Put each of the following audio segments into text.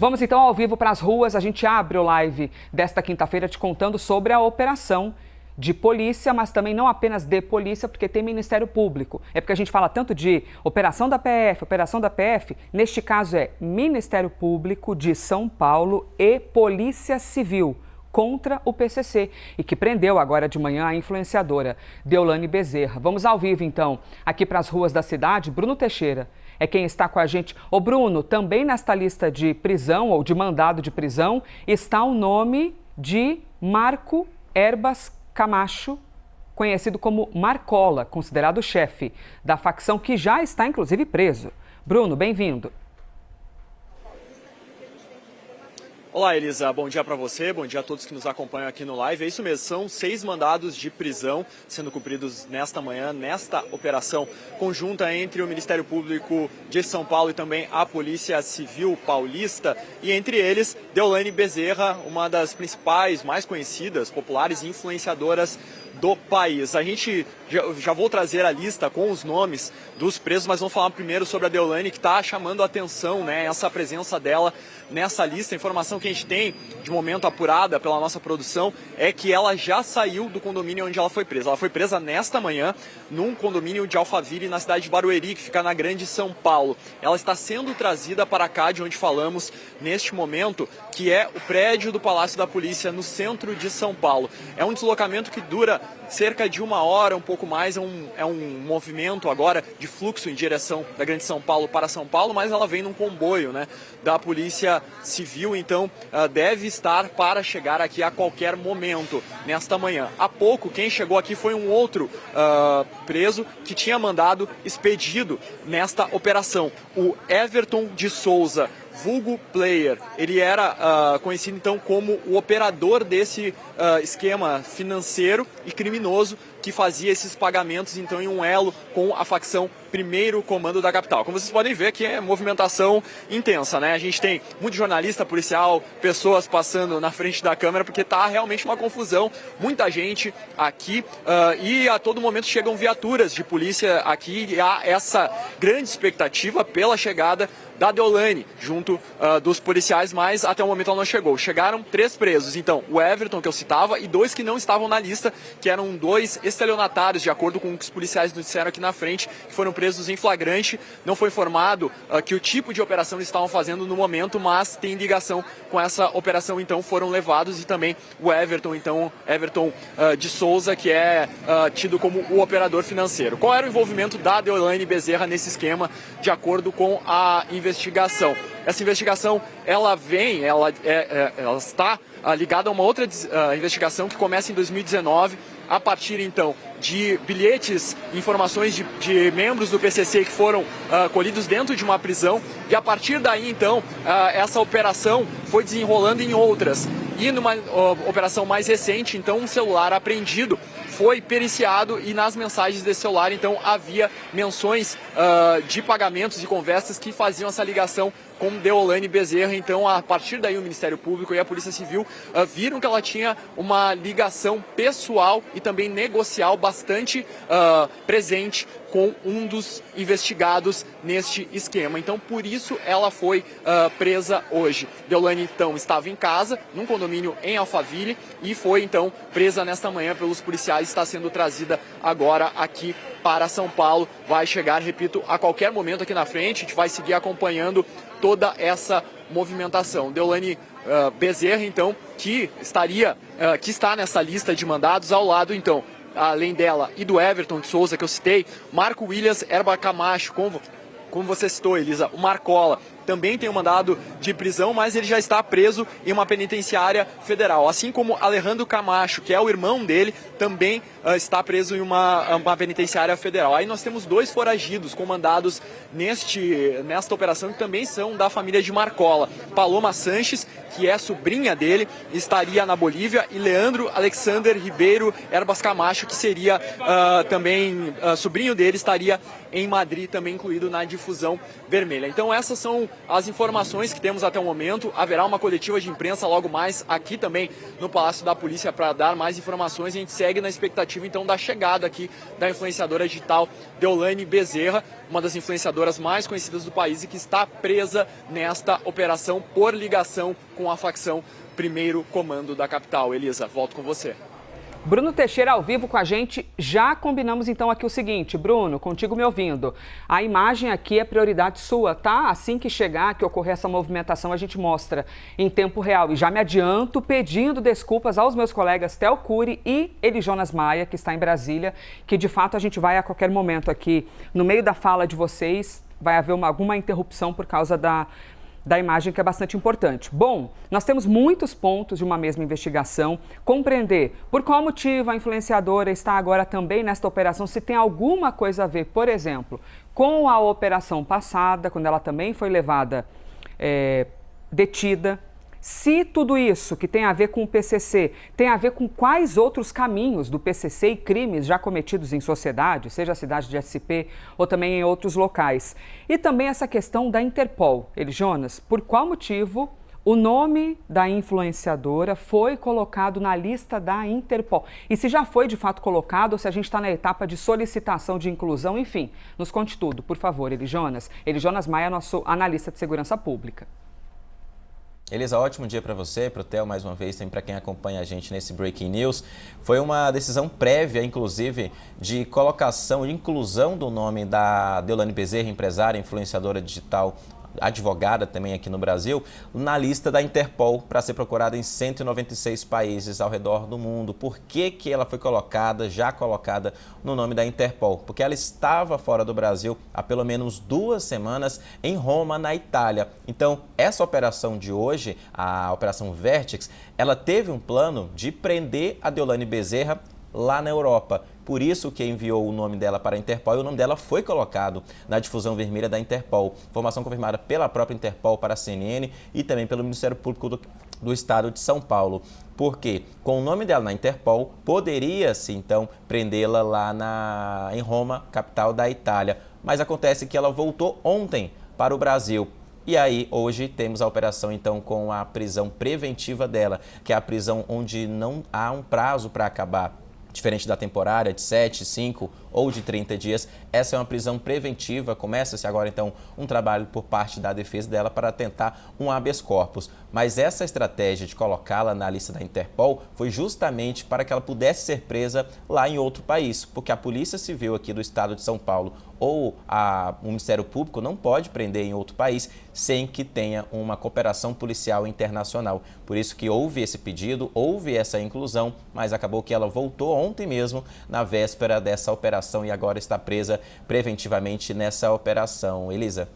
Vamos então ao vivo para as ruas. A gente abre o live desta quinta-feira te contando sobre a operação de polícia, mas também não apenas de polícia, porque tem Ministério Público. É porque a gente fala tanto de operação da PF, neste caso é Ministério Público de São Paulo e Polícia Civil contra o PCC e que prendeu agora de manhã a influenciadora Deolane Bezerra. Vamos ao vivo então, aqui para as ruas da cidade. Bruno Teixeira é quem está com a gente. Ô Bruno, também nesta lista de prisão ou de mandado de prisão está o nome de Marco Herbas Camacho, conhecido como Marcola, considerado o chefe da facção que já está inclusive preso. Bruno, bem-vindo. Olá, Elisa. Bom dia para você, bom dia a todos que nos acompanham aqui no live. É isso mesmo, são 6 mandados de prisão sendo cumpridos nesta manhã, nesta operação conjunta entre o Ministério Público de São Paulo e também a Polícia Civil Paulista. E entre eles, Deolane Bezerra, uma das principais, mais conhecidas, populares e influenciadoras do país. A gente já vou trazer a lista com os nomes dos presos, mas vamos falar primeiro sobre a Deolane, que está chamando a atenção, né, essa presença dela nessa lista. A informação que a gente tem, de momento apurada pela nossa produção, é que ela já saiu do condomínio onde ela foi presa. Ela foi presa nesta manhã, num condomínio de Alphaville, na cidade de Barueri, que fica na Grande São Paulo. Ela está sendo trazida para cá, de onde falamos neste momento, que é o prédio do Palácio da Polícia, no centro de São Paulo. É um deslocamento que dura cerca de 1 hora, um pouco mais. É um movimento agora de fluxo em direção da Grande São Paulo para São Paulo, mas ela vem num comboio, né, da Polícia Civil, então deve estar para chegar aqui a qualquer momento nesta manhã. Há pouco, quem chegou aqui foi um outro preso que tinha mandado expedido nesta operação, o Everton de Souza, vulgo Player. Ele era conhecido então como o operador desse esquema financeiro e criminoso que fazia esses pagamentos então em um elo com a facção Primeiro Comando da Capital. Como vocês podem ver, aqui é movimentação intensa, né? A gente tem muito jornalista, policial, pessoas passando na frente da câmera, porque tá realmente uma confusão, muita gente aqui e a todo momento chegam viaturas de polícia aqui e há essa grande expectativa pela chegada da Deolane, junto dos policiais, mas até o momento ela não chegou. Chegaram 3 presos, então, o Everton, que eu citava, e 2 que não estavam na lista, que eram 2 estelionatários, de acordo com o que os policiais nos disseram aqui na frente, que foram presos em flagrante. Não foi informado que o tipo de operação eles estavam fazendo no momento, mas tem ligação com essa operação, então foram levados, e também o Everton, então, Everton de Souza, que é tido como o operador financeiro. Qual era o envolvimento da Deolane Bezerra nesse esquema, de acordo com a investigação? Essa investigação, ela está ligada a uma outra investigação que começa em 2019, a partir então de bilhetes, informações de membros do PCC que foram colhidos dentro de uma prisão, e a partir daí então essa operação foi desenrolando em outras. E numa operação mais recente, então, um celular apreendido foi periciado, e nas mensagens desse celular então havia menções de pagamentos e conversas que faziam essa ligação com Deolane Bezerra. Então, a partir daí, o Ministério Público e a Polícia Civil viram que ela tinha uma ligação pessoal e também negocial bastante presente com um dos investigados neste esquema. Então, por isso, ela foi presa hoje. Deolane, então, estava em casa, num condomínio em Alphaville, e foi, então, presa nesta manhã pelos policiais. Está sendo trazida agora aqui para São Paulo. Vai chegar, repito, a qualquer momento aqui na frente. A gente vai seguir acompanhando toda essa movimentação. Deolane Bezerra, então, que está nessa lista de mandados, ao lado, então, além dela e do Everton de Souza, que eu citei, Marco Williams Herba Camacho, como você citou, Elisa, o Marcola, também tem um mandado de prisão, mas ele já está preso em uma penitenciária federal. Assim como Alejandro Camacho, que é o irmão dele, também está preso em uma penitenciária federal. Aí nós temos 2 foragidos com mandados nesta operação, que também são da família de Marcola. Paloma Sanches, que é sobrinha dele, estaria na Bolívia, e Leandro Alexander Ribeiro Herbas Camacho, que seria também sobrinho dele, estaria em Madrid, também incluído na difusão vermelha. Então essas são as informações que temos até o momento. Haverá uma coletiva de imprensa logo mais aqui também no Palácio da Polícia para dar mais informações. A gente segue na expectativa então da chegada aqui da influenciadora digital Deolane Bezerra, uma das influenciadoras mais conhecidas do país e que está presa nesta operação por ligação com a facção Primeiro Comando da capital. Elisa, volto com você. Bruno Teixeira ao vivo com a gente. Já combinamos então aqui o seguinte, Bruno, contigo me ouvindo. A imagem aqui é prioridade sua, tá? Assim que chegar, que ocorrer essa movimentação, a gente mostra em tempo real. E já me adianto pedindo desculpas aos meus colegas Theo Cury e Elijonas Maia, que está em Brasília, que de fato a gente vai a qualquer momento aqui, no meio da fala de vocês, vai haver alguma interrupção por causa da imagem, que é bastante importante. Bom, nós temos muitos pontos de uma mesma investigação. Compreender por qual motivo a influenciadora está agora também nesta operação, se tem alguma coisa a ver, por exemplo, com a operação passada, quando ela também foi levada detida. Se tudo isso que tem a ver com o PCC tem a ver com quais outros caminhos do PCC e crimes já cometidos em sociedade, seja a cidade de SP ou também em outros locais. E também essa questão da Interpol. Elijonas, por qual motivo o nome da influenciadora foi colocado na lista da Interpol? E se já foi de fato colocado ou se a gente está na etapa de solicitação de inclusão, enfim, nos conte tudo, por favor, Elijonas. Elijonas Maia, nosso analista de segurança pública. Elisa, ótimo dia para você, para o Theo mais uma vez, também para quem acompanha a gente nesse Breaking News. Foi uma decisão prévia, inclusive, de colocação, de inclusão do nome da Deolane Bezerra, empresária, influenciadora digital, advogada também aqui no Brasil, na lista da Interpol para ser procurada em 196 países ao redor do mundo. Por que ela foi já colocada no nome da Interpol? Porque ela estava fora do Brasil há pelo menos 2 semanas em Roma, na Itália. Então, essa operação de hoje, a Operação Vertex, ela teve um plano de prender a Deolane Bezerra lá na Europa. Por isso que enviou o nome dela para a Interpol e o nome dela foi colocado na difusão vermelha da Interpol. Informação confirmada pela própria Interpol para a CNN e também pelo Ministério Público do Estado de São Paulo. Porque com o nome dela na Interpol, poderia-se então prendê-la lá em Roma, capital da Itália. Mas acontece que ela voltou ontem para o Brasil. E aí, hoje, temos a operação, então, com a prisão preventiva dela, que é a prisão onde não há um prazo para acabar. Diferente da temporária de 7, 5 ou de 30 dias, essa é uma prisão preventiva. Começa-se agora, então, um trabalho por parte da defesa dela para tentar um habeas corpus. Mas essa estratégia de colocá-la na lista da Interpol foi justamente para que ela pudesse ser presa lá em outro país, porque a Polícia Civil aqui do estado de São Paulo ou o Ministério Público não pode prender em outro país sem que tenha uma cooperação policial internacional. Por isso que houve esse pedido, houve essa inclusão, mas acabou que ela voltou ontem mesmo, na véspera dessa operação, e agora está presa preventivamente nessa operação. Elisa.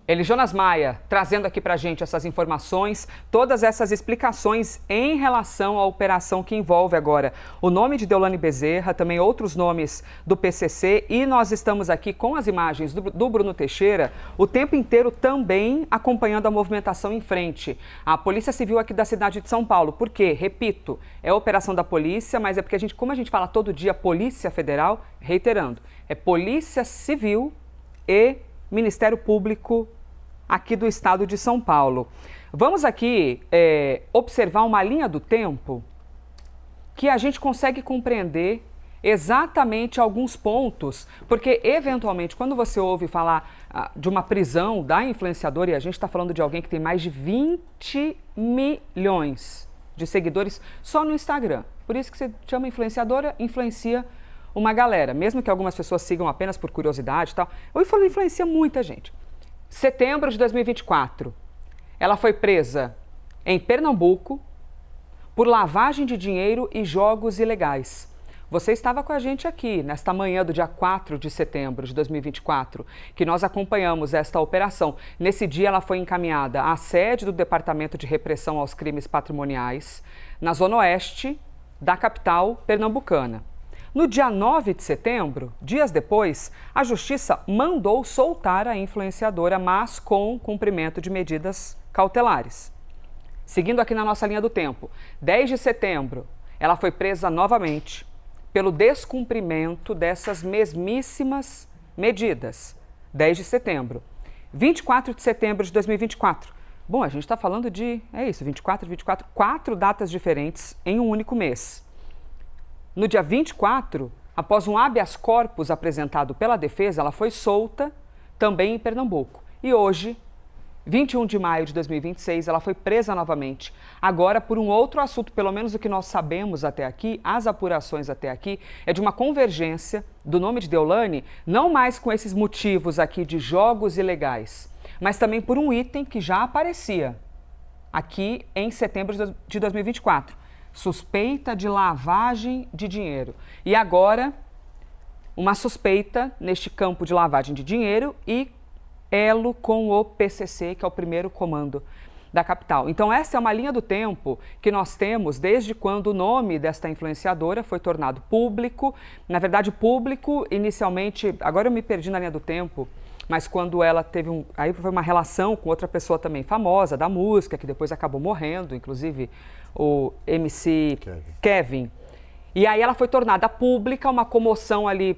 Elijonas Maia, trazendo aqui para a gente essas informações, todas essas explicações em relação à operação que envolve agora o nome de Deolane Bezerra, também outros nomes do PCC, e nós estamos aqui com as imagens do Bruno Teixeira o tempo inteiro também acompanhando a movimentação em frente. A Polícia Civil aqui da cidade de São Paulo, porque, repito, é operação da polícia, mas é porque como a gente fala todo dia Polícia Federal, reiterando, é Polícia Civil e Ministério Público aqui do estado de São Paulo. Vamos aqui observar uma linha do tempo que a gente consegue compreender exatamente alguns pontos, porque eventualmente quando você ouve falar de uma prisão da influenciadora, e a gente está falando de alguém que tem mais de 20 milhões de seguidores só no Instagram, por isso que você chama influenciadora, influencia uma galera, mesmo que algumas pessoas sigam apenas por curiosidade e tal, influencia muita gente. Setembro de 2024, ela foi presa em Pernambuco por lavagem de dinheiro e jogos ilegais. Você estava com a gente aqui nesta manhã do dia 4 de setembro de 2024, que nós acompanhamos esta operação. Nesse dia ela foi encaminhada à sede do Departamento de Repressão aos Crimes Patrimoniais, na zona oeste da capital pernambucana. No dia 9 de setembro, dias depois, a Justiça mandou soltar a influenciadora, mas com cumprimento de medidas cautelares. Seguindo aqui na nossa linha do tempo, 10 de setembro, ela foi presa novamente pelo descumprimento dessas mesmíssimas medidas. 10 de setembro. 24 de setembro de 2024. Bom, a gente está falando de, 24, 4 datas diferentes em um único mês. No dia 24, após um habeas corpus apresentado pela defesa, ela foi solta também em Pernambuco. E hoje, 21 de maio de 2026, ela foi presa novamente. Agora, por um outro assunto, pelo menos o que nós sabemos até aqui, as apurações até aqui, é de uma convergência do nome de Deolane, não mais com esses motivos aqui de jogos ilegais, mas também por um item que já aparecia aqui em setembro de 2024. Suspeita de lavagem de dinheiro. E agora, uma suspeita neste campo de lavagem de dinheiro e elo com o PCC, que é o primeiro comando da capital. Então, essa é uma linha do tempo que nós temos desde quando o nome desta influenciadora foi tornado público. Na verdade, público inicialmente, agora eu me perdi na linha do tempo, mas quando ela teve aí foi uma relação com outra pessoa também famosa da música, que depois acabou morrendo, inclusive o MC Kevin. E aí ela foi tornada pública, uma comoção ali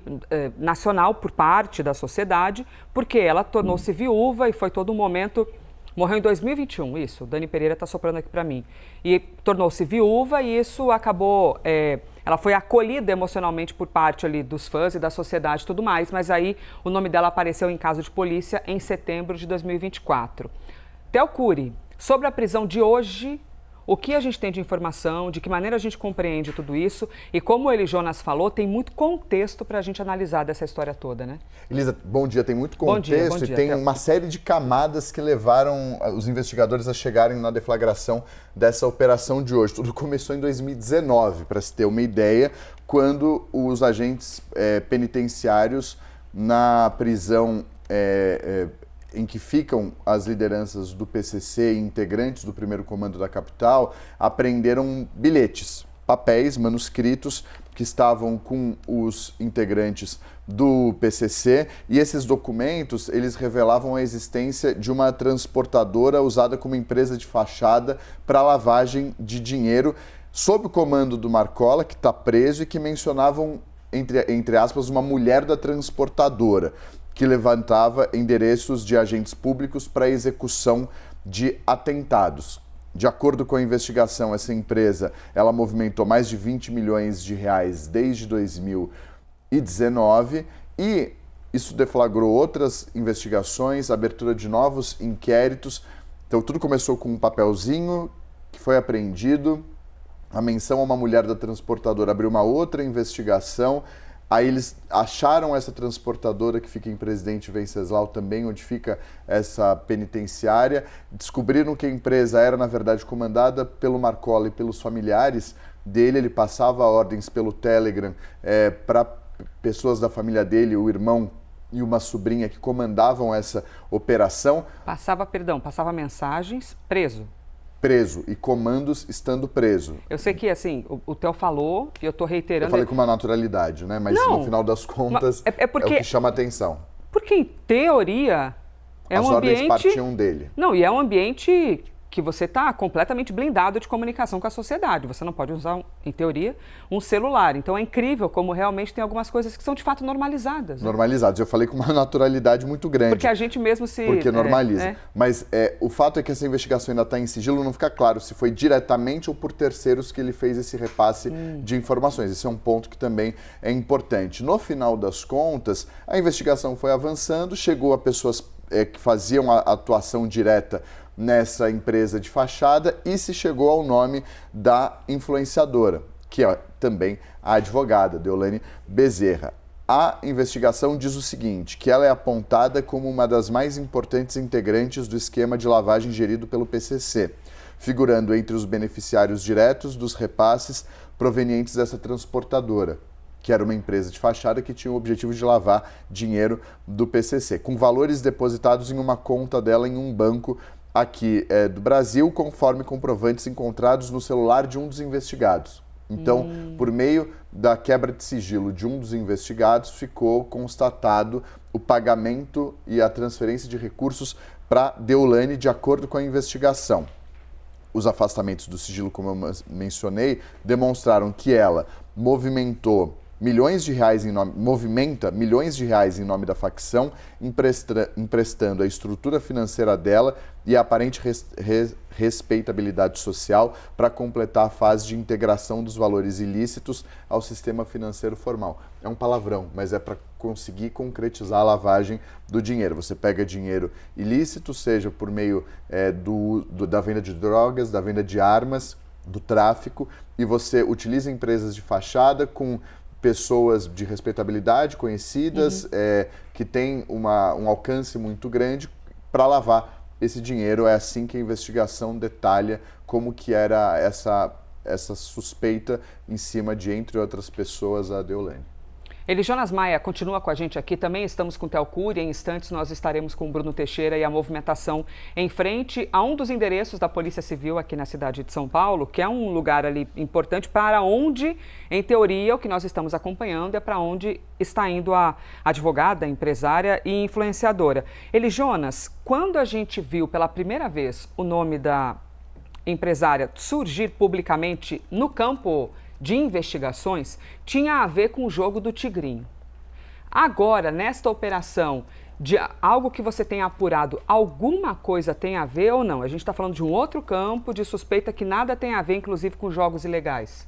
nacional por parte da sociedade, porque ela tornou-se viúva e foi todo um momento... Morreu em 2021, isso, o Dani Pereira está soprando aqui para mim. E tornou-se viúva e isso acabou... ela foi acolhida emocionalmente por parte ali dos fãs e da sociedade e tudo mais, mas aí o nome dela apareceu em caso de polícia em setembro de 2024. Theo Cury, sobre a prisão de hoje... O que a gente tem de informação, de que maneira a gente compreende tudo isso e como ele, Jonas, falou, tem muito contexto para a gente analisar dessa história toda, né? Elisa, bom dia. Tem muito contexto bom dia, e tem uma série de camadas que levaram os investigadores a chegarem na deflagração dessa operação de hoje. Tudo começou em 2019, para se ter uma ideia, quando os agentes penitenciários na prisão em que ficam as lideranças do PCC e integrantes do primeiro comando da capital, apreenderam bilhetes, papéis, manuscritos que estavam com os integrantes do PCC, e esses documentos, eles revelavam a existência de uma transportadora usada como empresa de fachada para lavagem de dinheiro, sob o comando do Marcola, que está preso, e que mencionavam, entre aspas, uma mulher da transportadora, que levantava endereços de agentes públicos para execução de atentados. De acordo com a investigação, essa empresa ela movimentou mais de 20 milhões de reais desde 2019 e isso deflagrou outras investigações, abertura de novos inquéritos. Então tudo começou com um papelzinho que foi apreendido, a menção a uma mulher da transportadora abriu uma outra investigação. Aí eles acharam essa transportadora que fica em Presidente Venceslau também, onde fica essa penitenciária. Descobriram que a empresa era, na verdade, comandada pelo Marcola e pelos familiares dele. Ele passava ordens pelo Telegram para pessoas da família dele, o irmão e uma sobrinha que comandavam essa operação. Passava mensagens, preso e comandos estando preso. Eu sei que, assim, o Theo falou, e eu estou reiterando... Eu falei com uma naturalidade, né? Mas no final das contas é o que chama atenção. Porque, em teoria, é um ambiente... As ordens partiam dele. Não, e é um ambiente que você está completamente blindado de comunicação com a sociedade. Você não pode usar, em teoria, um celular. Então é incrível como realmente tem algumas coisas que são de fato normalizadas. Né? Normalizadas. Eu falei com uma naturalidade muito grande. Porque a gente mesmo se... Porque normaliza. Mas o fato é que essa investigação ainda está em sigilo, não fica claro se foi diretamente ou por terceiros que ele fez esse repasse de informações. Esse é um ponto que também é importante. No final das contas, a investigação foi avançando, chegou a pessoas que faziam a atuação direta nessa empresa de fachada e se chegou ao nome da influenciadora, que é também a advogada, Deolane Bezerra. A investigação diz o seguinte, que ela é apontada como uma das mais importantes integrantes do esquema de lavagem gerido pelo PCC, figurando entre os beneficiários diretos dos repasses provenientes dessa transportadora, que era uma empresa de fachada que tinha o objetivo de lavar dinheiro do PCC, com valores depositados em uma conta dela em um banco aqui do Brasil, conforme comprovantes encontrados no celular de um dos investigados. Então, por meio da quebra de sigilo de um dos investigados, ficou constatado o pagamento e a transferência de recursos para Deolane, de acordo com a investigação. Os afastamentos do sigilo, como eu mencionei, demonstraram que ela movimentou milhões de reais movimenta milhões de reais em nome da facção, emprestando a estrutura financeira dela e a aparente respeitabilidade social para completar a fase de integração dos valores ilícitos ao sistema financeiro formal. É um palavrão, mas é para conseguir concretizar a lavagem do dinheiro. Você pega dinheiro ilícito, seja por meio da venda de drogas, da venda de armas, do tráfico, e você utiliza empresas de fachada com pessoas de respeitabilidade, conhecidas, que têm um alcance muito grande para lavar esse dinheiro. É assim que a investigação detalha como que era essa suspeita em cima de, entre outras pessoas, a Deolane. Jonas Maia continua com a gente aqui. Também estamos com o Theo Cury. Em instantes nós estaremos com o Bruno Teixeira e a movimentação em frente a um dos endereços da Polícia Civil aqui na cidade de São Paulo, que é um lugar ali importante para onde, em teoria, o que nós estamos acompanhando é para onde está indo a advogada, empresária e influenciadora. Jonas, quando a gente viu pela primeira vez o nome da empresária surgir publicamente no campo de investigações, tinha a ver com o jogo do Tigrinho. Agora, nesta operação, de algo que você tem apurado, alguma coisa tem a ver ou não? A gente está falando de um outro campo de suspeita que nada tem a ver, inclusive, com jogos ilegais.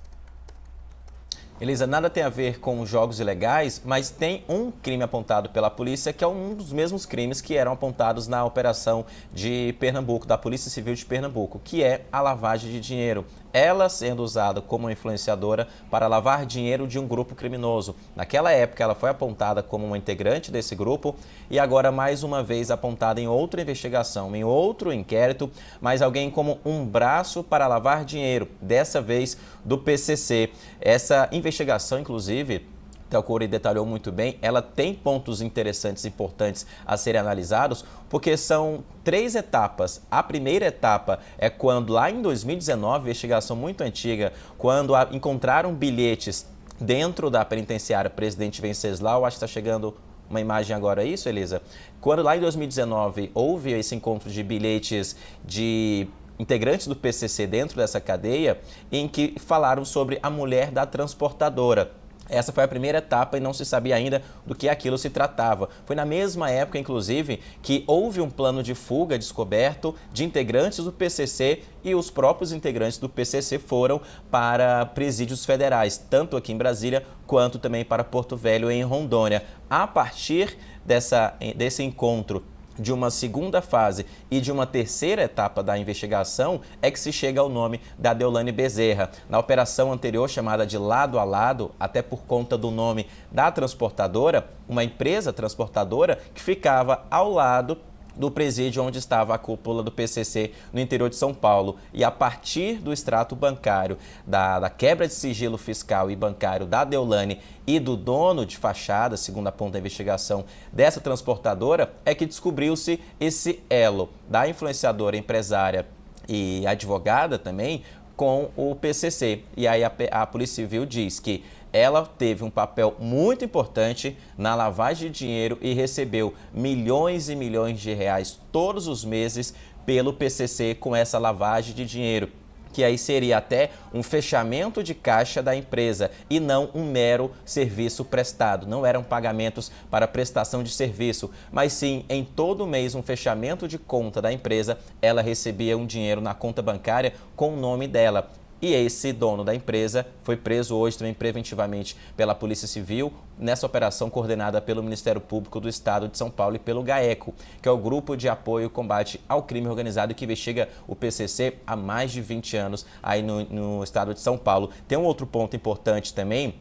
Elisa, nada tem a ver com jogos ilegais, mas tem um crime apontado pela polícia que é um dos mesmos crimes que eram apontados na operação de Pernambuco, da Polícia Civil de Pernambuco, que é a lavagem de dinheiro. Ela sendo usada como influenciadora para lavar dinheiro de um grupo criminoso. Naquela época, ela foi apontada como uma integrante desse grupo e agora, mais uma vez, apontada em outra investigação, em outro inquérito, mas alguém como um braço para lavar dinheiro, dessa vez do PCC. Essa investigação, inclusive, Theo Cury detalhou muito bem, ela tem pontos interessantes, importantes a serem analisados, porque são 3 etapas. A primeira etapa é quando, lá em 2019, investigação muito antiga, quando encontraram bilhetes dentro da penitenciária Presidente Venceslau, acho que está chegando uma imagem agora, é isso, Elisa? Quando lá em 2019 houve esse encontro de bilhetes de integrantes do PCC dentro dessa cadeia, em que falaram sobre a mulher da transportadora. Essa foi a primeira etapa e não se sabia ainda do que aquilo se tratava. Foi na mesma época, inclusive, que houve um plano de fuga descoberto de integrantes do PCC e os próprios integrantes do PCC foram para presídios federais, tanto aqui em Brasília quanto também para Porto Velho, em Rondônia. A partir desse encontro, de uma segunda fase e de uma terceira etapa da investigação é que se chega ao nome da Deolane Bezerra. Na operação anterior, chamada de Lado a Lado, até por conta do nome da transportadora, uma empresa transportadora que ficava ao lado do presídio onde estava a cúpula do PCC no interior de São Paulo. E a partir do extrato bancário, da quebra de sigilo fiscal e bancário da Deolane e do dono de fachada, segundo aponta a investigação dessa transportadora, é que descobriu-se esse elo da influenciadora, empresária e advogada também com o PCC. E aí a Polícia Civil diz que ela teve um papel muito importante na lavagem de dinheiro e recebeu milhões e milhões de reais todos os meses pelo PCC com essa lavagem de dinheiro, que aí seria até um fechamento de caixa da empresa e não um mero serviço prestado. Não eram pagamentos para prestação de serviço, mas sim, em todo mês, um fechamento de conta da empresa, ela recebia um dinheiro na conta bancária com o nome dela. E esse dono da empresa foi preso hoje também preventivamente pela Polícia Civil, nessa operação coordenada pelo Ministério Público do Estado de São Paulo e pelo GAECO, que é o Grupo de Apoio e Combate ao Crime Organizado que investiga o PCC há mais de 20 anos aí no Estado de São Paulo. Tem um outro ponto importante também,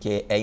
que é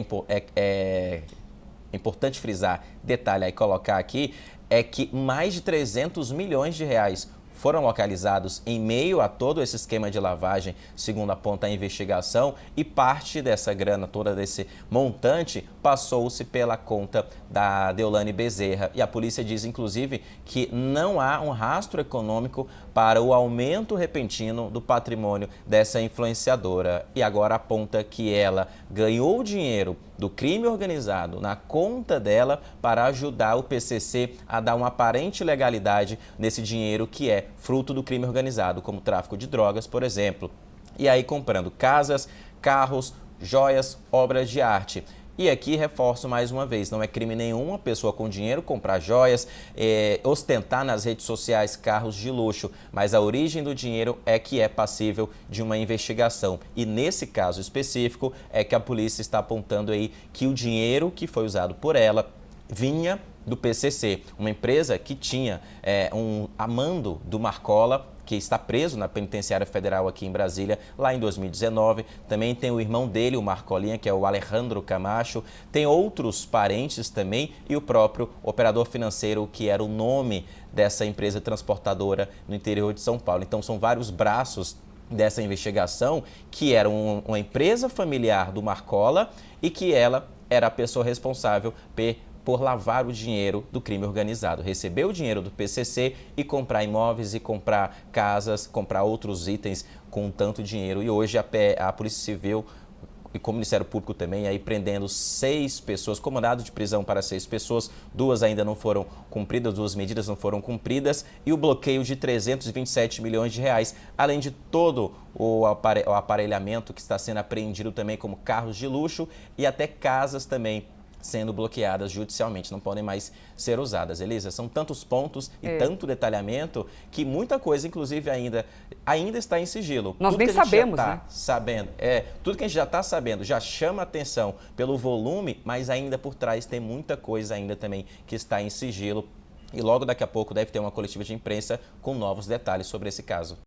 importante frisar, detalhar e colocar aqui, é que mais de 300 milhões de reais foram localizados em meio a todo esse esquema de lavagem, segundo aponta a investigação, e parte dessa grana, toda desse montante, passou-se pela conta da Deolane Bezerra. E a polícia diz, inclusive, que não há um rastro econômico para o aumento repentino do patrimônio dessa influenciadora. E agora aponta que ela ganhou dinheiro do crime organizado na conta dela para ajudar o PCC a dar uma aparente legalidade nesse dinheiro que é fruto do crime organizado, como tráfico de drogas, por exemplo. E aí comprando casas, carros, joias, obras de arte. E aqui reforço mais uma vez, não é crime nenhum a pessoa com dinheiro comprar joias, ostentar nas redes sociais carros de luxo, mas a origem do dinheiro é que é passível de uma investigação. E nesse caso específico é que a polícia está apontando aí que o dinheiro que foi usado por ela vinha do PCC, uma empresa que tinha um amando do Marcola, que está preso na penitenciária federal aqui em Brasília, lá em 2019. Também tem o irmão dele, o Marcolinha, que é o Alejandro Camacho. Tem outros parentes também e o próprio operador financeiro, que era o nome dessa empresa transportadora no interior de São Paulo. Então, são vários braços dessa investigação, que era uma empresa familiar do Marcola e que ela era a pessoa responsável por lavar o dinheiro do crime organizado, receber o dinheiro do PCC e comprar imóveis e comprar casas, comprar outros itens com tanto dinheiro. E hoje a Polícia Civil e com o Ministério Público também aí prendendo 6 pessoas, com mandado de prisão para 6 pessoas, 2 ainda não foram cumpridas, 2 medidas não foram cumpridas, e o bloqueio de 327 milhões de reais, além de todo o aparelhamento que está sendo apreendido também, como carros de luxo e até casas também sendo bloqueadas judicialmente, não podem mais ser usadas. Elisa, são tantos pontos e tanto detalhamento que muita coisa, inclusive, ainda está em sigilo. Nós nem sabemos, né? Tudo que a gente já está sabendo já chama atenção pelo volume, mas ainda por trás tem muita coisa ainda também que está em sigilo. E logo daqui a pouco deve ter uma coletiva de imprensa com novos detalhes sobre esse caso.